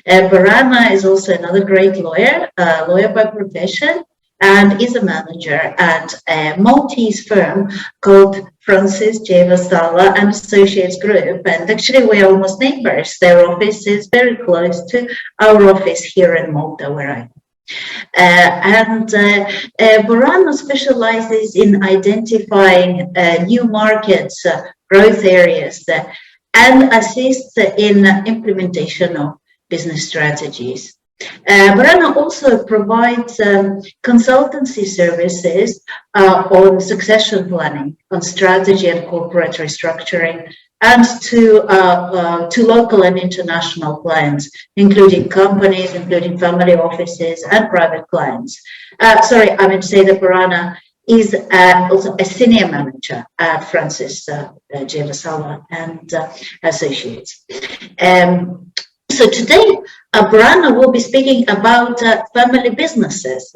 Borana is also another great lawyer, lawyer by profession, and is a manager at a Maltese firm called Vassallo and Associates Group. And actually, we are almost neighbors. Their office is very close to our office here in Malta, where I am. Borana specializes in identifying new markets, growth areas, and assists in implementation of business strategies. Borana also provides consultancy services on succession planning, on strategy and corporate restructuring, and to local and international clients, including companies, including family offices and private clients. Sorry, I meant to say that Borana is also a senior manager at Vassallo and Associates. So today, Borana will be speaking about family businesses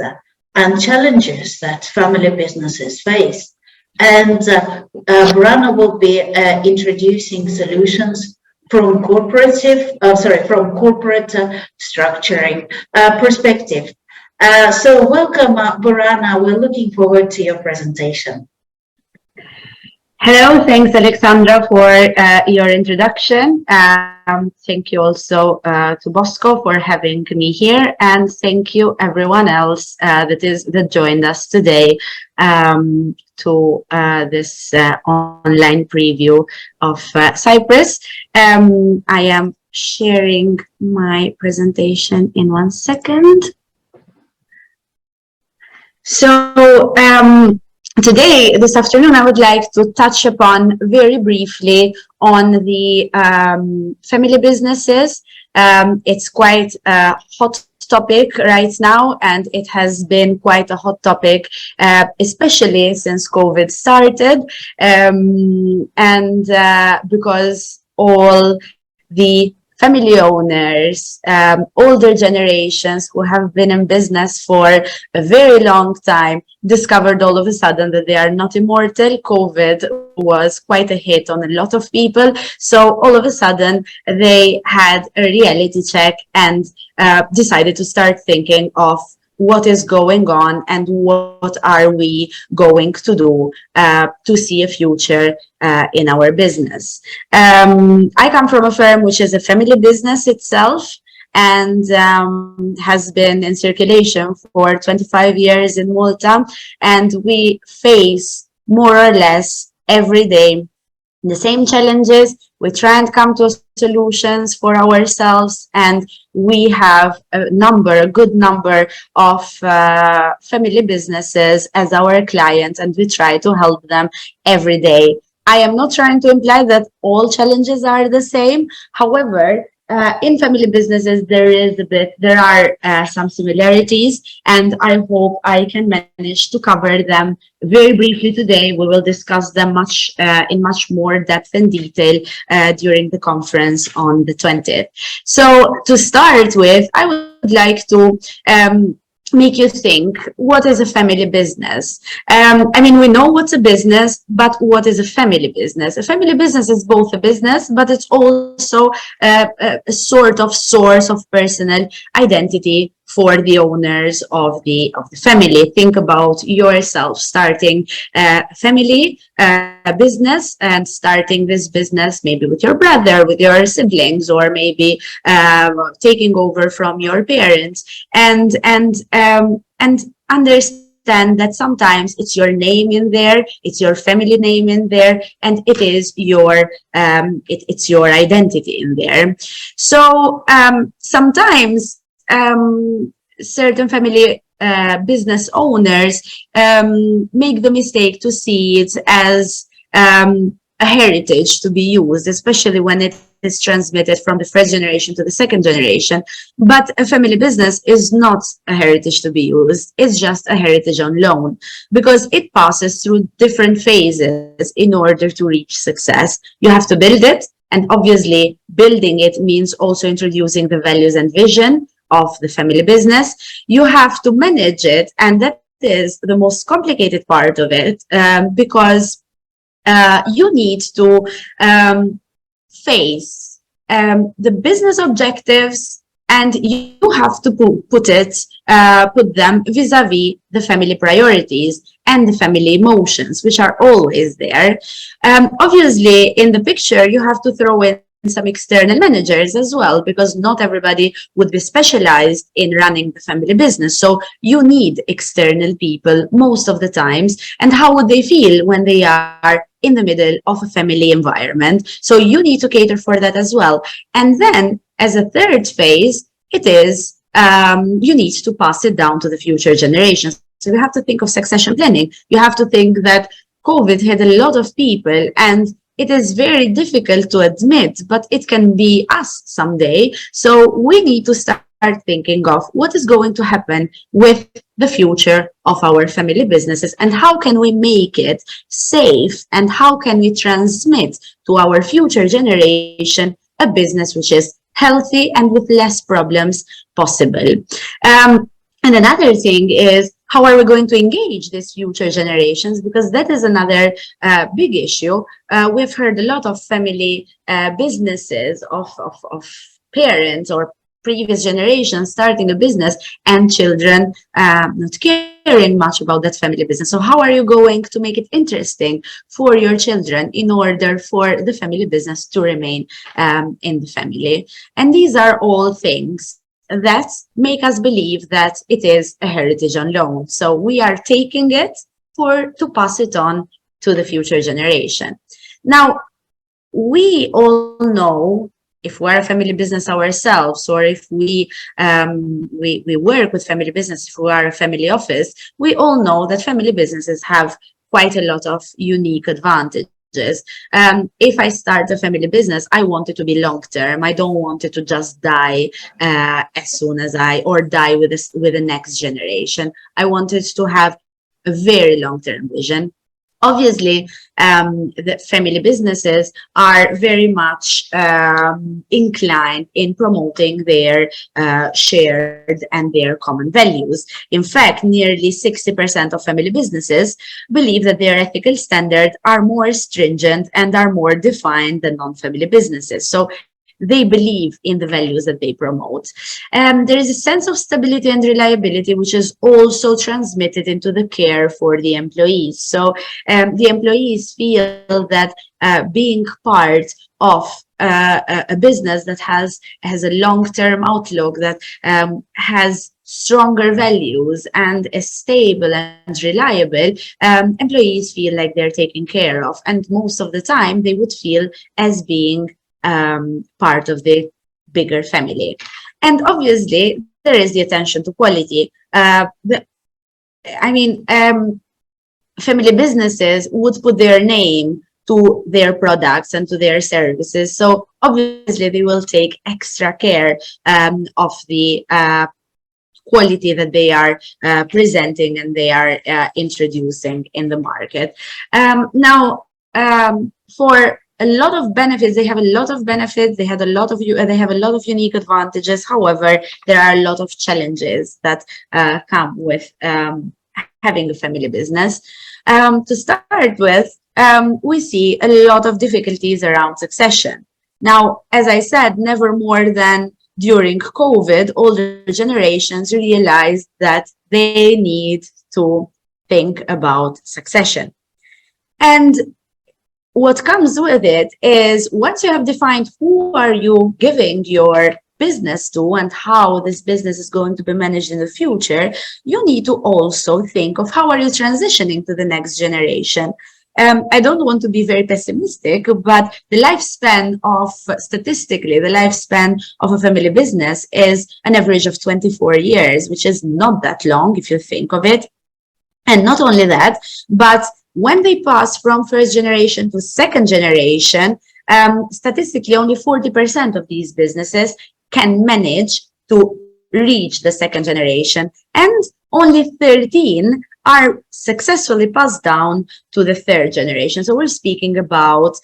and challenges that family businesses face. And Borana will be introducing solutions from corporate structuring perspective. So welcome, Borana. We're looking forward to your presentation. Hello, thanks Alexandra for your introduction. Thank you also to Bosco for having me here, and thank you everyone else that joined us today to this online preview of Cyprus. I am sharing my presentation in 1 second. So this afternoon, I would like to touch upon very briefly on the family businesses. It's quite a hot topic right now, and it has been quite a hot topic, especially since COVID started, because all the family owners, older generations who have been in business for a very long time, discovered all of a sudden that they are not immortal. COVID was quite a hit on a lot of people. So all of a sudden they had a reality check and decided to start thinking of what is going on and what are we going to do to see a future in our business. I come from a firm which is a family business itself and has been in circulation for 25 years in Malta, and we face more or less every day the same challenges. We try and come to solutions for ourselves, and we have a good number of family businesses as our clients, and we try to help them every day. I am not trying to imply that all challenges are the same. However, in family businesses, there are some similarities, and I hope I can manage to cover them very briefly today. We will discuss them in much more depth and detail during the conference on the 20th. So to start with, I would like to make you think, what is a family business? I mean, we know what's a business, but what is a family business? A family business is both a business, but it's also a sort of source of personal identity for the owners of the family. Think about yourself starting a family business and starting this business maybe with your brother, with your siblings, or maybe taking over from your parents, and understand that sometimes it's your name in there, it's your family name in there, and it is your it's your identity in there. So sometimes certain family business owners make the mistake to see it as a heritage to be used, especially when it is transmitted from the first generation to the second generation. But a family business is not a heritage to be used. It's just a heritage on loan, because it passes through different phases in order to reach success. You have to build it, and obviously building it means also introducing the values and vision of the family business. You have to manage it, and that is the most complicated part of it, because you need to face the business objectives And you have to put them vis-a-vis the family priorities and the family emotions, which are always there. Obviously, in the picture, you have to throw in some external managers as well, because not everybody would be specialized in running the family business. So you need external people most of the times. And how would they feel when they are in the middle of a family environment? So you need to cater for that as well. And then as a third phase, it is you need to pass it down to the future generations. So you have to think of succession planning. You have to think that COVID hit a lot of people, and it is very difficult to admit, but it can be us someday. So we need to start thinking of what is going to happen with the future of our family businesses, and how can we make it safe, and how can we transmit to our future generation a business which is healthy and with less problems possible. And another thing is, how are we going to engage these future generations? Because that is another big issue. We've heard a lot of family businesses of parents or previous generations starting a business, and children not caring much about that family business. So how are you going to make it interesting for your children in order for the family business to remain in the family? And these are all things that make us believe that it is a heritage on loan. So we are taking it to pass it on to the future generation. Now, we all know, if we're a family business ourselves, or if we work with family business, if we are a family office, we all know that family businesses have quite a lot of unique advantages. If I start a family business, I want it to be long term. I don't want it to just die as soon as or die with the next generation. I want it to have a very long term vision. Obviously, the family businesses are very much inclined in promoting their shared and their common values. In fact, nearly 60% of family businesses believe that their ethical standards are more stringent and are more defined than non-family businesses. So they believe in the values that they promote. There is a sense of stability and reliability, which is also transmitted into the care for the employees. So the employees feel that being part of a business that has a long-term outlook, that has stronger values and is stable and reliable, employees feel like they're taken care of. And most of the time, they would feel as being part of the bigger family. And obviously, there is the attention to quality. Family businesses would put their name to their products and to their services. So obviously, they will take extra care of the quality that they are presenting and they are introducing in the market. For a lot of benefits, they have a lot of benefits. They have a lot of unique advantages. However, there are a lot of challenges that come with having a family business. To start with, we see a lot of difficulties around succession. Now, as I said, never more than during COVID, older generations realized that they need to think about succession. And what comes with it is, once you have defined who are you giving your business to and how this business is going to be managed in the future, you need to also think of how are you transitioning to the next generation. I don't want to be very pessimistic, but the lifespan statistically, the lifespan of a family business is an average of 24 years, which is not that long if you think of it. And not only that, but when they pass from first generation to second generation, statistically, only 40% of these businesses can manage to reach the second generation, and only 13 are successfully passed down to the third generation. So we're speaking about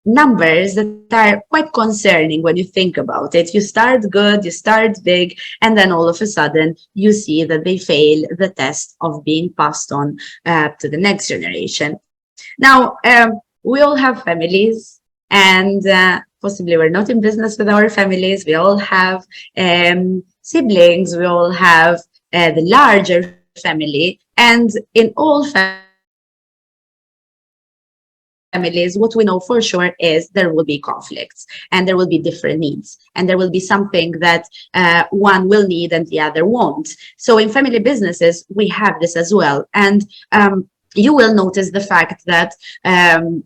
numbers that are quite concerning when you think about it. You start good, you start big, and then all of a sudden you see that they fail the test of being passed on to the next generation. Now, we all have families, and possibly we're not in business with our families. We all have siblings. We all have the larger family, and in all families, what we know for sure is there will be conflicts and there will be different needs, and there will be something that one will need and the other won't. So in family businesses, we have this as well. And you will notice the fact that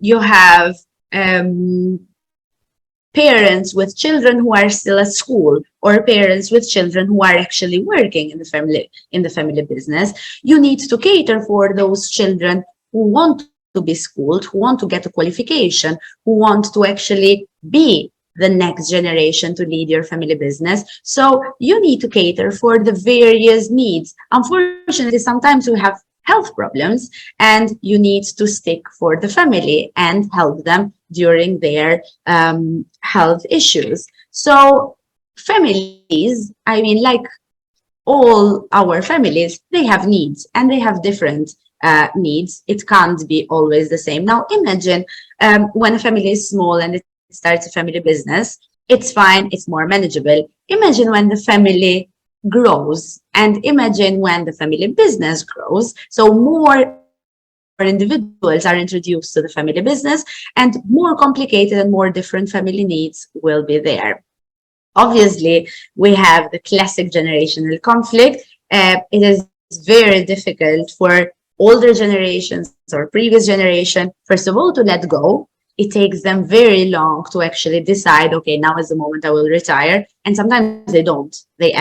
you have parents with children who are still at school, or parents with children who are actually working in the family business. You need to cater for those children who want to be schooled, who want to get a qualification, who want to actually be the next generation to lead your family business. So you need to cater for the various needs. Unfortunately, sometimes we have health problems, and you need to stick for the family and help them during their health issues. So families, I mean, like all our families, they have needs, and they have different needs. It can't be always the same. Now imagine when a family is small and it starts a family business, it's fine, it's more manageable. Imagine when the family grows, and imagine when the family business grows. So more individuals are introduced to the family business, and more complicated and more different family needs will be there. Obviously, we have the classic generational conflict. It is very difficult for older generations or previous generation, first of all, to let go. It takes them very long to actually decide, okay, now is the moment I will retire. And sometimes they don't, they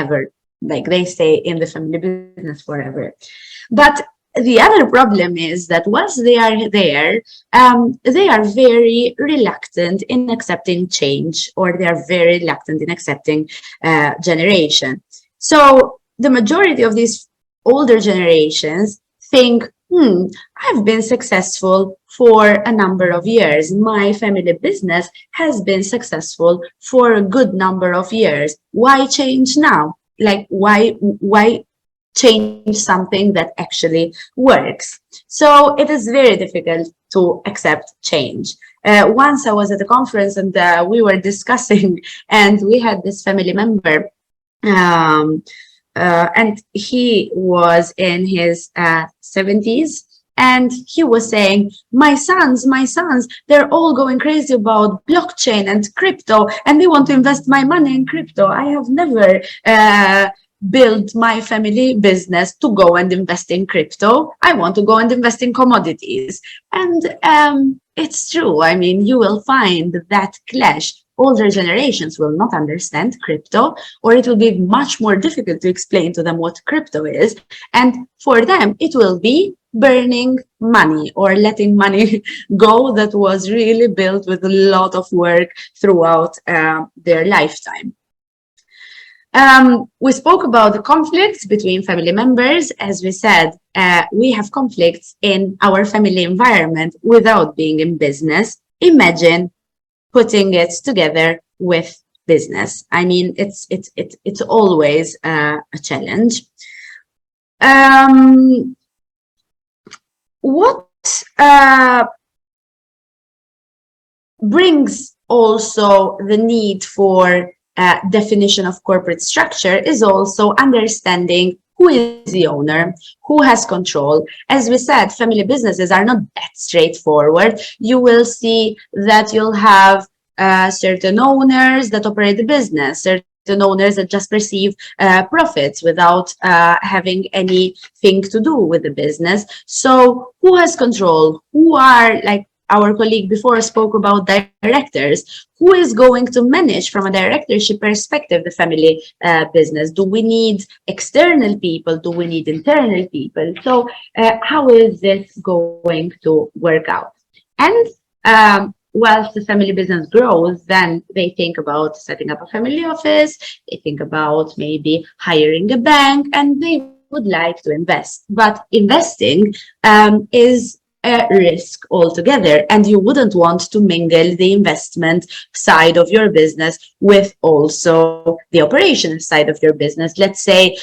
stay in the family business forever. But the other problem is that once they are there, they are very reluctant in accepting change, or they are very reluctant in accepting generation. So the majority of these older generations think, I've been successful for a number of years. My family business has been successful for a good number of years. Why change now? Like, why change something that actually works? So it is very difficult to accept change. Once I was at a conference, and we were discussing, and we had this family member, and he was in his 70s, and he was saying, my sons, they're all going crazy about blockchain and crypto, and they want to invest my money in crypto. I have never build my family business to go and invest in crypto. I want to go and invest in commodities. And it's true. I mean, you will find that clash. Older generations will not understand crypto, or it will be much more difficult to explain to them what crypto is. And for them, it will be burning money, or letting money go that was really built with a lot of work throughout their lifetime. We spoke about the conflicts between family members. As we said, we have conflicts in our family environment without being in business. Imagine putting it together with business. I mean, it's always a challenge. What brings also the need for definition of corporate structure is also understanding who is the owner, who has control. As we said, family businesses are not that straightforward. You will see that you'll have certain owners that operate the business, certain owners that just perceive profits without having anything to do with the business. So who has control? Who are, like our colleague before spoke about, directors? Who is going to manage from a directorship perspective the family business? Do we need external people? Do we need internal people? So how is this going to work out? And whilst the family business grows, then they think about setting up a family office, they think about maybe hiring a bank, and they would like to invest. But investing is a risk altogether, and you wouldn't want to mingle the investment side of your business with also the operation side of your business. Let's say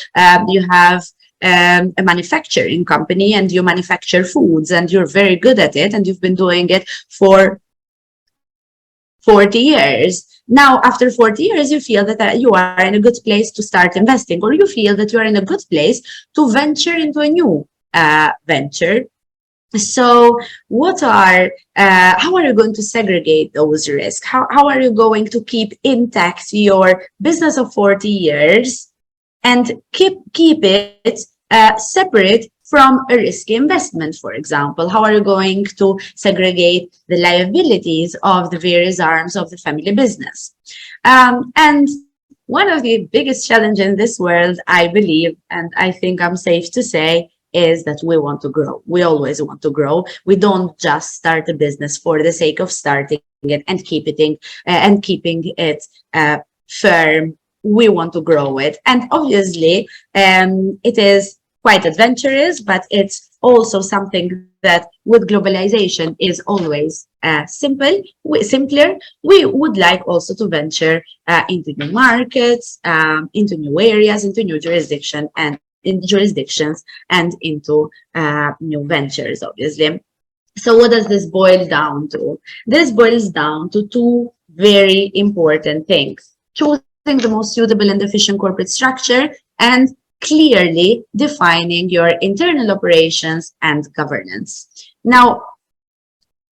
you have a manufacturing company and you manufacture foods, and you're very good at it, and you've been doing it for 40 years. Now, after 40 years, you feel that you are in a good place to start investing, or you feel that you are in a good place to venture into a new venture. So how are you going to segregate those risks? How are you going to keep intact your business of 40 years and keep it separate from a risky investment, for example? How are you going to segregate the liabilities of the various arms of the family business? And one of the biggest challenges in this world, I believe, and I think I'm safe to say, is that we want to grow. We always want to grow. We don't just start a business for the sake of starting it and keeping it firm. We want to grow it. And obviously, it is quite adventurous, but it's also something that with globalization is always simpler. We would like also to venture into new markets, into new areas, into new jurisdictions and into new ventures, obviously. So what does this boil down to? This boils down to two very important things: choosing the most suitable and efficient corporate structure, and clearly defining your internal operations and governance. Now,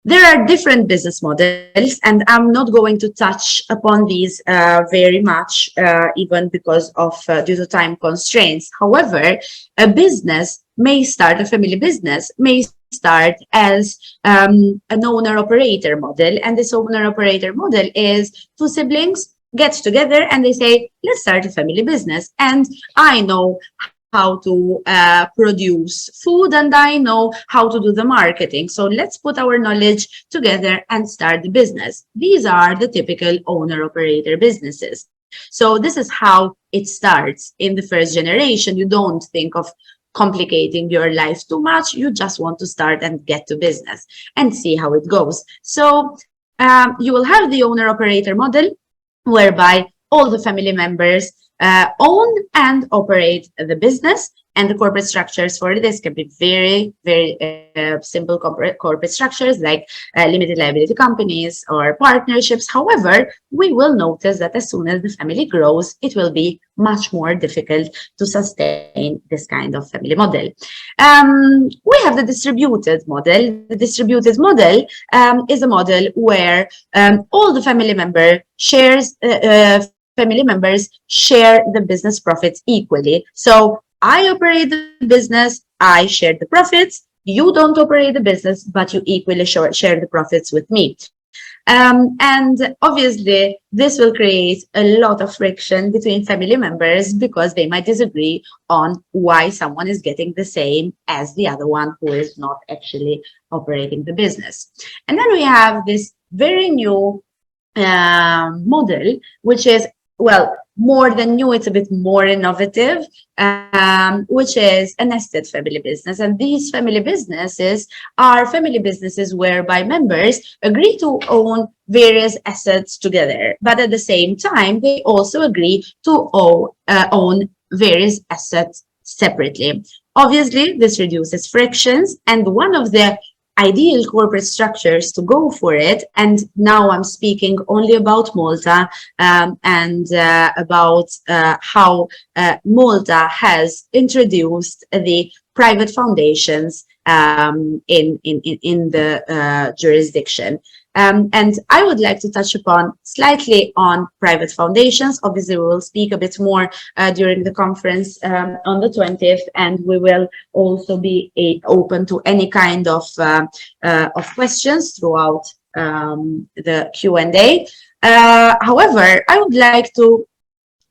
there are different business models, and I'm not going to touch upon these very much, even because of due to time constraints. However, a business may start, a family business may start as an owner-operator model, and this owner-operator model is two siblings get together and they say, let's start a family business, and I know how to produce food and I know how to do the marketing, so let's put our knowledge together and start the business. These are the typical owner-operator businesses. So this is how it starts in the first generation. You don't think of complicating your life too much. You just want to start and get to business and see how it goes. So you will have the owner-operator model, whereby all the family members own and operate the business, and the corporate structures for this can be very, very simple corporate structures like limited liability companies or partnerships. However, we will notice that as soon as the family grows, it will be much more difficult to sustain this kind of family model. We have the distributed model. The distributed model is a model where all the family members share the business profits equally. So I operate the business, I share the profits. You don't operate the business, but you equally share the profits with me. And obviously, this will create a lot of friction between family members because they might disagree on why someone is getting the same as the other one who is not actually operating the business. And then we have this very new model, which is, well, more than new, it's a bit more innovative, which is a nested family business. And these family businesses are family businesses whereby members agree to own various assets together, but at the same time, they also agree to own various assets separately. Obviously, this reduces frictions, and one of the ideal corporate structures to go for it, and now I'm speaking only about Malta and about how Malta has introduced the private foundations in the jurisdiction. And I would like to touch upon slightly on private foundations. Obviously, we will speak a bit more during the conference on the 20th, and we will also be open to any kind of questions throughout the Q&A. However, I would like to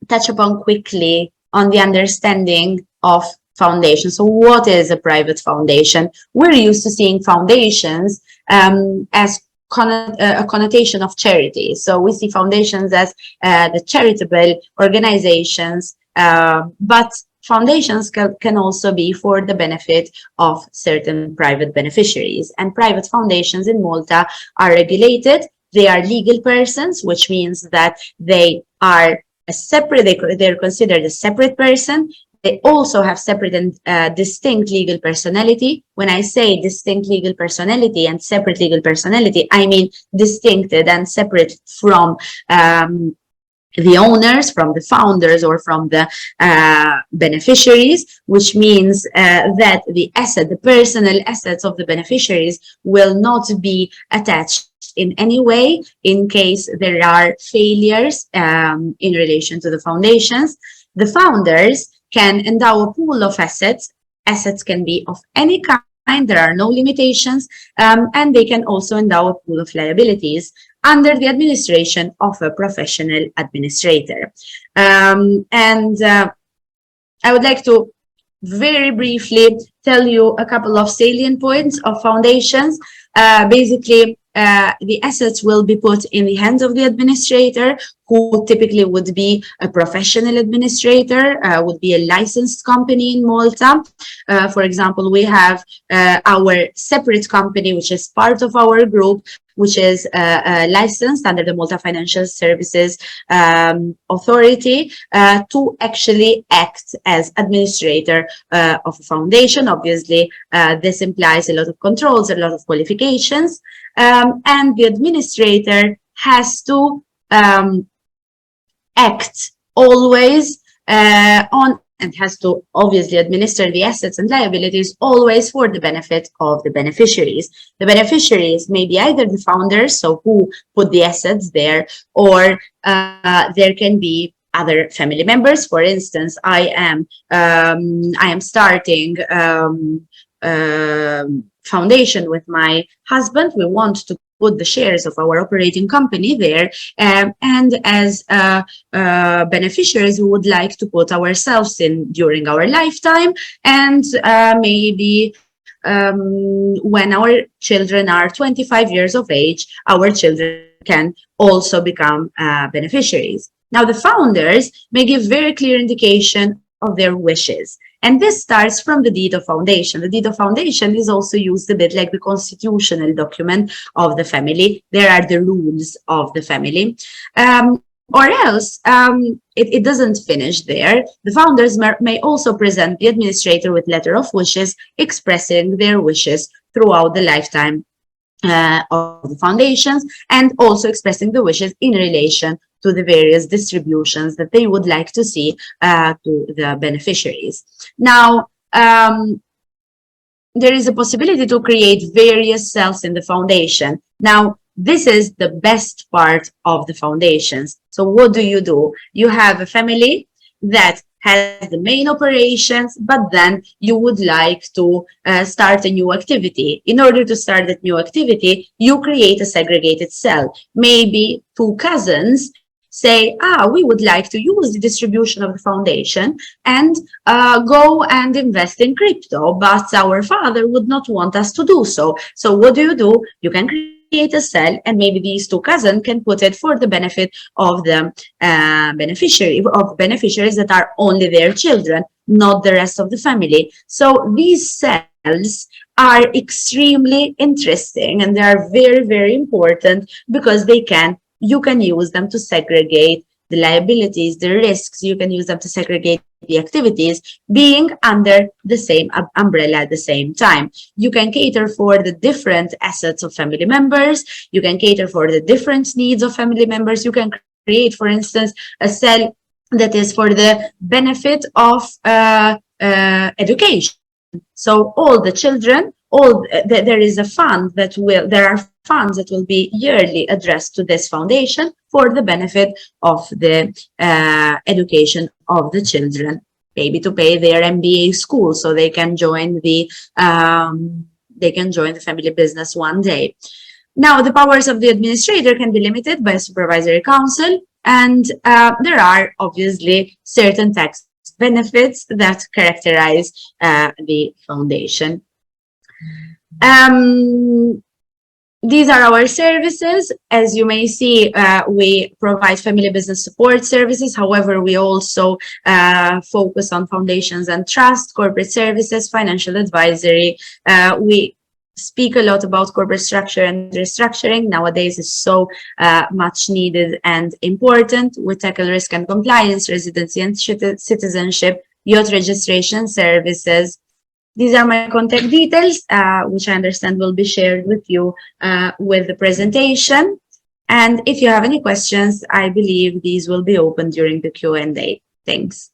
touch upon quickly on the understanding of foundation. So what is a private foundation? We're used to seeing foundations as a connotation of charity. So we see foundations as the charitable organizations, but foundations can also be for the benefit of certain private beneficiaries. And private foundations in Malta are regulated. They are legal persons, which means that they are they're considered a separate person. they also have separate and distinct legal personality. When I say distinct legal personality and separate legal personality, I mean distincted and separate from the owners, from the founders, or from the beneficiaries, which means that the personal assets of the beneficiaries will not be attached in any way in case there are failures in relation to the foundations. The founders can endow a pool of assets. Assets can be of any kind. There are no limitations, and they can also endow a pool of liabilities under the administration of a professional administrator. I would like to very briefly tell you a couple of salient points of foundations. Basically, the assets will be put in the hands of the administrator, who typically would be a professional administrator, would be a licensed company in Malta. For example, we have our separate company, which is part of our group, which is licensed under the Malta Financial Services Authority to actually act as administrator of a foundation. Obviously, this implies a lot of controls, a lot of qualifications, and the administrator has to act always on and has to obviously administer the assets and liabilities always for the benefit of the beneficiaries. The beneficiaries may be either the founders, so who put the assets there, or there can be other family members. For instance, I am starting foundation with my husband. We want to put the shares of our operating company there, and as beneficiaries, we would like to put ourselves in during our lifetime, and maybe when our children are 25 years of age, our children can also become beneficiaries. Now, the founders may give very clear indication of their wishes. And this starts from the deed of foundation. The deed of foundation is also used a bit like the constitutional document of the family. There are the rules of the family. Or else, it doesn't finish there. The founders may also present the administrator with letter of wishes, expressing their wishes throughout the lifetime of the foundations, and also expressing the wishes in relation to the various distributions that they would like to see to the beneficiaries. Now, there is a possibility to create various cells in the foundation. Now, this is the best part of the foundations. So what do? You have a family that has the main operations, but then you would like to start a new activity. In order to start that new activity, you create a segregated cell. Maybe two cousins say, we would like to use the distribution of the foundation and go and invest in crypto, but our father would not want us to do so. So what do? You can create a cell, and maybe these two cousins can put it for the benefit of the beneficiaries that are only their children, not the rest of the family. So these cells are extremely interesting, and they are very, very important because you can use them to segregate the liabilities, the risks. You can use them to segregate the activities, being under the same umbrella at the same time. You can cater for the different assets of family members. You can cater for the different needs of family members. You can create, for instance, a cell that is for the benefit of education. So all the children, there is a fund there are funds that will be yearly addressed to this foundation for the benefit of the education of the children, maybe to pay their MBA school so they can join the family business one day. Now, the powers of the administrator can be limited by a supervisory council, and there are obviously certain tax benefits that characterize the foundation. These are our services. As you may see, we provide family business support services. However, we also focus on foundations and trust, corporate services, financial advisory. We speak a lot about corporate structure and restructuring. Nowadays is so much needed and important. We tackle risk and compliance, residency and citizenship, yacht registration services. These are my contact details, which I understand will be shared with you with the presentation. And if you have any questions, I believe these will be open during the Q&A. Thanks.